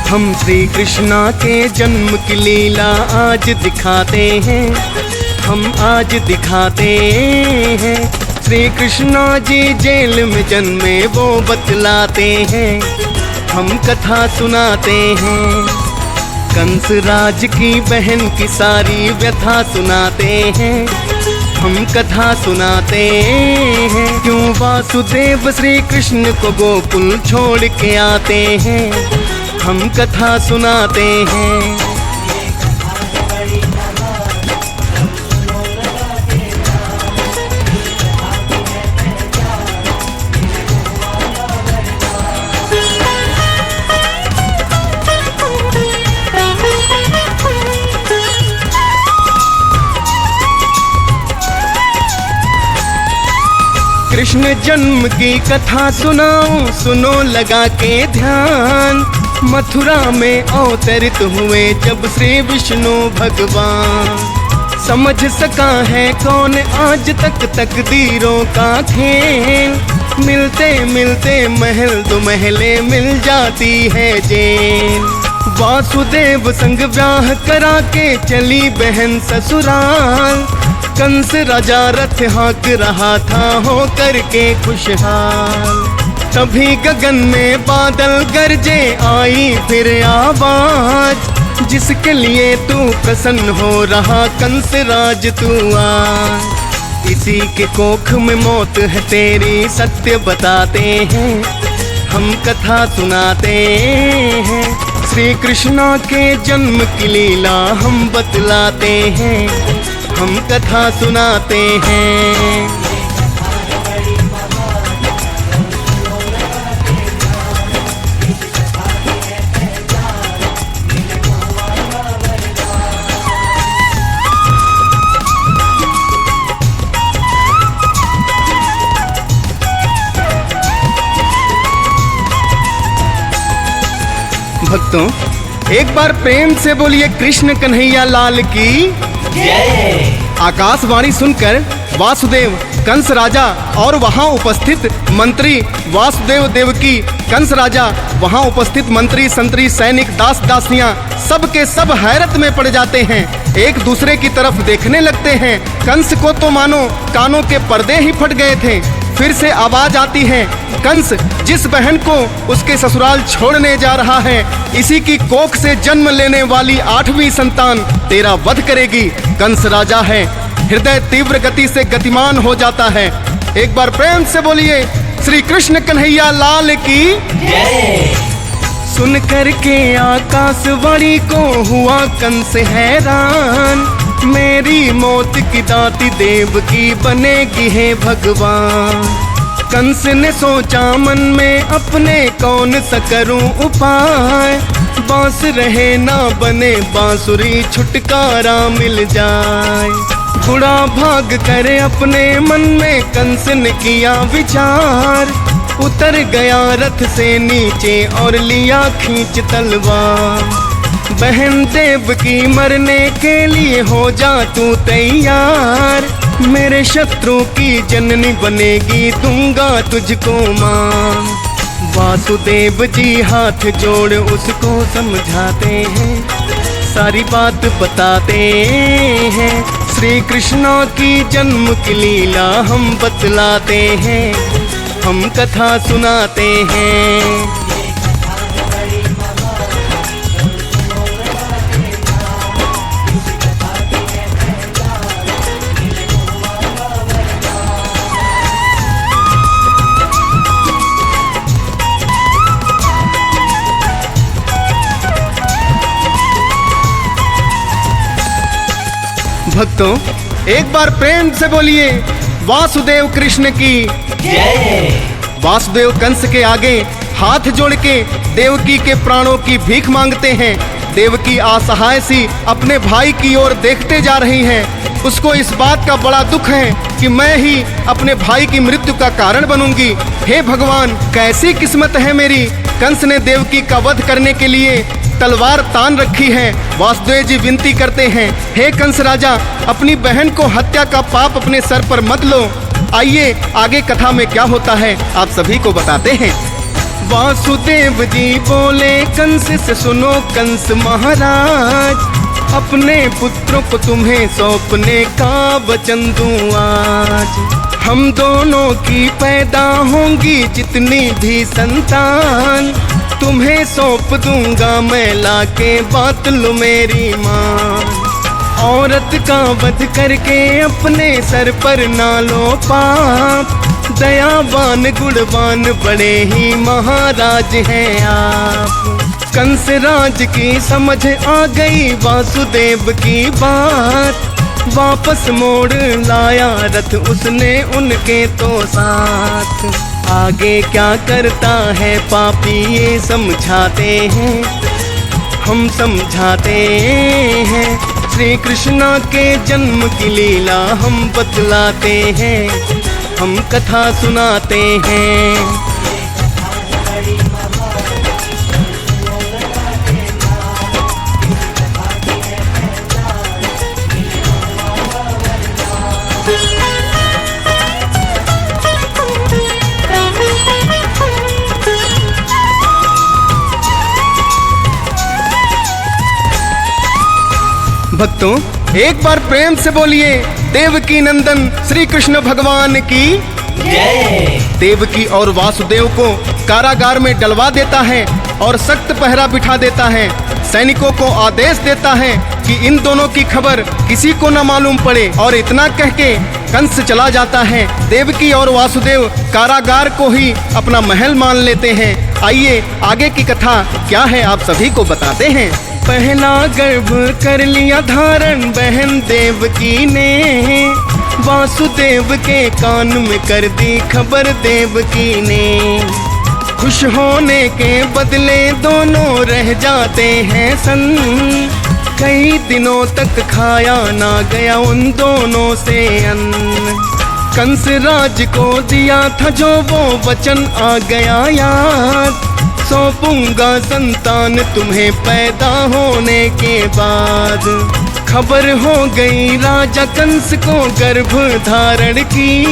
हम श्री कृष्णा के जन्म की लीला आज दिखाते हैं, हम आज दिखाते हैं। श्री कृष्णा जी जेल में जन्मे वो बतलाते हैं, हम कथा सुनाते हैं। कंस राज की बहन की सारी व्यथा सुनाते हैं, हम कथा सुनाते हैं। क्यों वासुदेव श्री कृष्ण को गोकुल छोड़ के आते हैं, हम कथा सुनाते हैं। कृष्ण जन्म की कथा सुनाऊं, सुनो लगा के ध्यान। मथुरा में अवतरित हुए जब श्री विष्णु भगवान, समझ सका है कौन आज तक तकदीरों का खेल। मिलते मिलते महल दो महले मिल जाती है जेल। वासुदेव संग ब्याह करा के चली बहन ससुराल। कंस राजा रथ हाँक रहा था हो करके खुशहाल। तभी गगन में बादल गरजे आई फिर आवाज, जिसके लिए तू प्रसन्न हो रहा कंस राज तू आज। इसी के कोख में मौत है तेरी सत्य बताते हैं, हम कथा सुनाते हैं। श्री कृष्णा के जन्म की लीला हम बतलाते हैं, हम कथा सुनाते हैं। भक्तों, एक बार प्रेम से बोलिए कृष्ण कन्हैया लाल की जय। आकाशवाणी सुनकर वासुदेव, कंस राजा और वहां उपस्थित मंत्री वासुदेव देवकी, कंस राजा, वहां उपस्थित मंत्री संतरी सैनिक दास दासियां सब के सब हैरत में पड़ जाते हैं। एक दूसरे की तरफ देखने लगते हैं। कंस को तो मानो कानों के पर्दे ही फट गए थे। फिर से आवाज आती है, कंस जिस बहन को उसके ससुराल छोड़ने जा रहा है, इसी की कोख से जन्म लेने वाली 8वीं संतान तेरा वध करेगी। कंस राजा है, हृदय तीव्र गति से गतिमान हो जाता है। एक बार प्रेम से बोलिए श्री कृष्ण कन्हैया लाल की जय। सुन करके आकाशवाणी को हुआ कंस हैरान, मेरी मौत की दाती देव की बनेगी है भगवान। कंस ने सोचा मन में अपने कौन सा करूं उपाय, बांस रहे ना बने बांसुरी छुटकारा मिल जाए। बुरा भाग करे अपने मन में कंस ने किया विचार, उतर गया रथ से नीचे और लिया खींच तलवार। बहन देव की मरने के लिए हो जा तू तैयार, मेरे शत्रु की जननी बनेगी दूंगा तुझको मां। वासुदेव जी हाथ जोड़ उसको समझाते हैं, सारी बात बताते हैं। श्री कृष्णा की जन्म की लीला हम बतलाते हैं, हम कथा सुनाते हैं। भक्तों, एक बार प्रेम से बोलिए वासुदेव कृष्ण की जय। वासुदेव कंस के आगे हाथ जोड़ के देवकी के प्राणों की भीख मांगते हैं। देवकी असहाय सी अपने भाई की ओर देखते जा रही हैं। उसको इस बात का बड़ा दुख है कि मैं ही अपने भाई की मृत्यु का कारण बनूंगी। हे भगवान, कैसी किस्मत है मेरी। कंस ने देवकी का वध करने के लिए तलवार तान रखी है। वासुदेव जी विनती करते हैं, हे कंस राजा, अपनी बहन को हत्या का पाप अपने सर पर मत लो। आइए आगे कथा में क्या होता है आप सभी को बताते हैं। वासुदेव जी बोले कंस से, सुनो कंस महाराज, अपने पुत्रों को तुम्हें सौंपने का वचन दूं आज। हम दोनों की पैदा होंगी जितनी भी संतान, तुम्हें सौंप दूंगा मैं लाके, बात लो मेरी मान। औरत का वध करके अपने सर पर ना लो पाप, दयावान गुणवान बड़े ही महाराज हैं आप। कंस राज की समझ आ गई वासुदेव की बात, वापस मोड़ लाया रथ उसने उनके तो साथ। आगे क्या करता है पापी ये समझाते हैं, हम समझाते हैं। श्री कृष्णा के जन्म की लीला हम बतलाते हैं, हम कथा सुनाते हैं। भक्तों, एक बार प्रेम से बोलिए देवकी नंदन श्री कृष्ण भगवान की जय। देवकी और वासुदेव को कारागार में डलवा देता है और सख्त पहरा बिठा देता है। सैनिकों को आदेश देता है कि इन दोनों की खबर किसी को न मालूम पड़े, और इतना कह के कंस चला जाता है। देवकी और वासुदेव कारागार को ही अपना महल मान लेते हैं। आइए आगे की कथा क्या है आप सभी को बताते हैं। पहला गर्भ कर लिया धारण बहन देवकी ने, वासुदेव के कान में कर दी खबर देवकी ने। खुश होने के बदले दोनों रह जाते हैं सन्न, कई दिनों तक खाया ना गया उन दोनों से अन्न। कंस राज को दिया था जो वो वचन आ गया याद, सौंपूंगा संतान तुम्हें पैदा होने के बाद। खबर हो गई राजा कंस को गर्भ धारण की,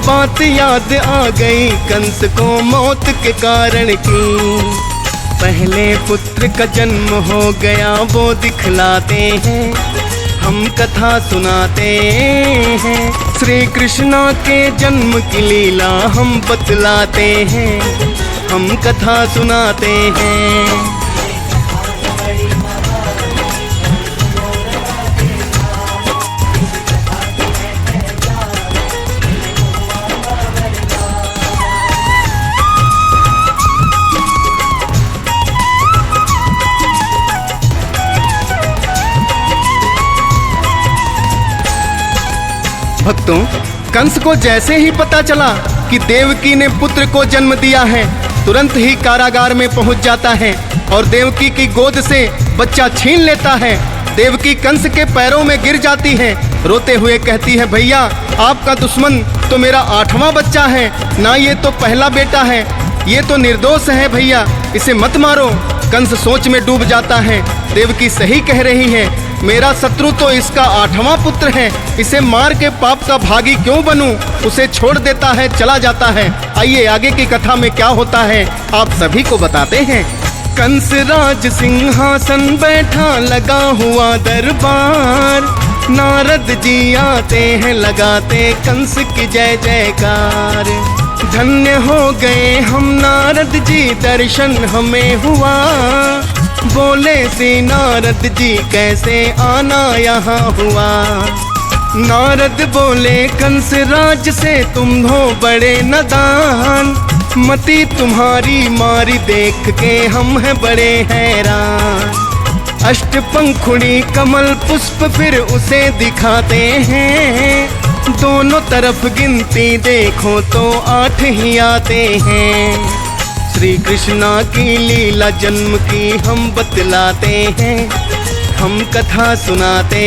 बात याद आ गई कंस को मौत के कारण की। पहले पुत्र का जन्म हो गया वो दिखलाते हैं, हम कथा सुनाते हैं। श्री कृष्णा के जन्म की लीला हम बतलाते हैं, हम कथा सुनाते हैं। भक्तों, कंस को जैसे ही पता चला कि देवकी ने पुत्र को जन्म दिया है, तुरंत ही कारागार में पहुंच जाता है और देवकी की गोद से बच्चा छीन लेता है। देवकी कंस के पैरों में गिर जाती है, रोते हुए कहती है, भैया आपका दुश्मन तो मेरा 8वां बच्चा है ना, ये तो पहला बेटा है, ये तो निर्दोष है भैया, इसे मत मारो। कंस सोच में डूब जाता है, देवकी सही कह रही है, मेरा शत्रु तो इसका 8वां पुत्र है, इसे मार के पाप का भागी क्यों बनूं। उसे छोड़ देता है, चला जाता है। आइए आगे की कथा में क्या होता है आप सभी को बताते हैं। कंस राज सिंहासन बैठा लगा हुआ दरबार, नारद जी आते हैं लगाते कंस की जय जयकार। धन्य हो गए हम नारद जी दर्शन हमें हुआ, बोले श्री नारद जी कैसे आना यहाँ हुआ। नारद बोले कंस राज से तुम हो बड़े नदान, मति तुम्हारी मारी देख के हम हैं बड़े हैरान। अष्टपंखुड़ी कमल पुष्प फिर उसे दिखाते हैं, दोनों तरफ गिनती देखो तो 8 ही आते हैं। श्री कृष्णा की लीला जन्म की हम बतलाते हैं, हम कथा सुनाते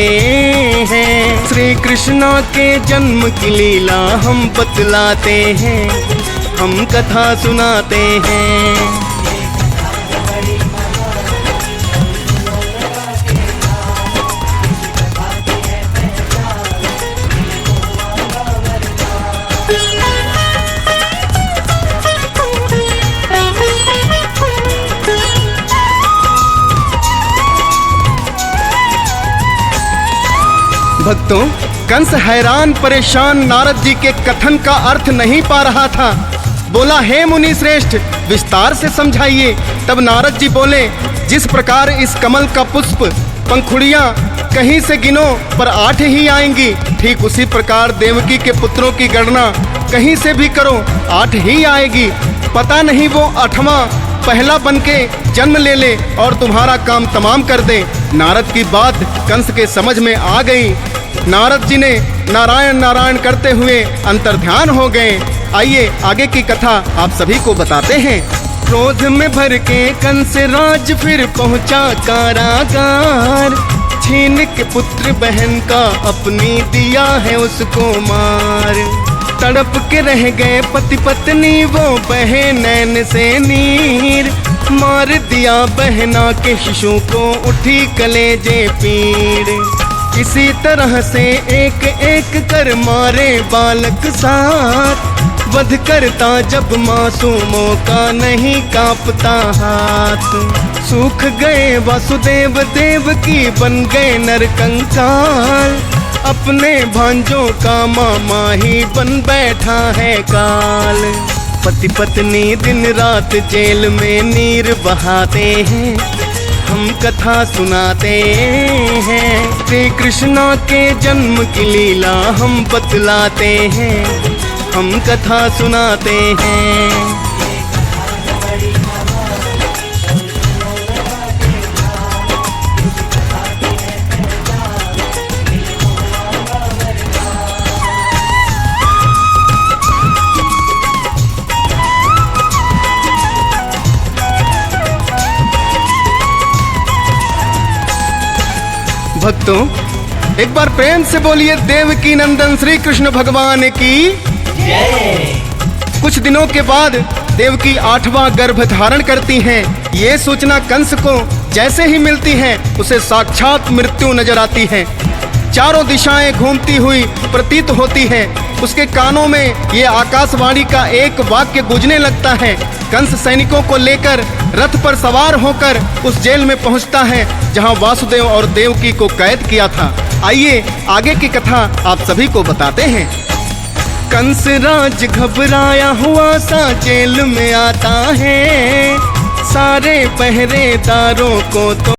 हैं। श्री कृष्णा के जन्म की लीला हम बतलाते हैं, हम कथा सुनाते हैं। भक्तों, कंस हैरान परेशान नारद जी के कथन का अर्थ नहीं पा रहा था। बोला, हे मुनि श्रेष्ठ, विस्तार से समझाइए। तब नारद जी बोले, जिस प्रकार इस कमल का पुष्प पंखुड़ियां कहीं से गिनो पर 8 ही आएंगी, ठीक उसी प्रकार देवकी के पुत्रों की गणना कहीं से भी करो 8 ही आएगी। पता नहीं वो 8वां पहला बनके जन्म ले ले और तुम्हारा काम तमाम कर दे। नारद की बात कंस के समझ में आ गई। नारद जी ने नारायण नारायण करते हुए अंतर्ध्यान हो गए। आइए आगे की कथा आप सभी को बताते हैं। क्रोध में भर के कंस राज फिर पहुंचा कारागार, छीन के पुत्र बहन का अपनी दिया है उसको मार। तड़प के रह गए पति पत्नी वो बहे नैन से नीर, मार दिया बहना के शिशु को उठी कलेजे पीड़। इसी तरह से एक एक कर मारे बालक साथ, वध करता जब मासूमों का नहीं कांपता हाथ। सूख गए वासुदेव देवकी बन गए नरकंकाल, अपने भांजों का मामा ही बन बैठा है काल। पति पत्नी दिन रात जेल में नीर बहाते हैं, हम कथा सुनाते हैं। श्री कृष्णा के जन्म की लीला हम बतलाते हैं, हम कथा सुनाते हैं। भक्तों, एक बार प्रेम से बोलिए देवकी नंदन श्री कृष्ण भगवान की जय। कुछ दिनों के बाद देवकी 8वां गर्भ धारण करती हैं। ये सूचना कंस को जैसे ही मिलती है उसे साक्षात मृत्यु नजर आती है। चारों दिशाएं घूमती हुई प्रतीत होती है। उसके कानों में ये आकाशवाणी का एक वाक्य गूंजने लगता है। कंस सैनिकों को लेकर रथ पर सवार होकर उस जेल में पहुंचता है जहां वासुदेव और देवकी को कैद किया था। आइए आगे की कथा आप सभी को बताते हैं। कंस राज घबराया हुआ सा जेल में आता है, सारे पहरेदारों को तो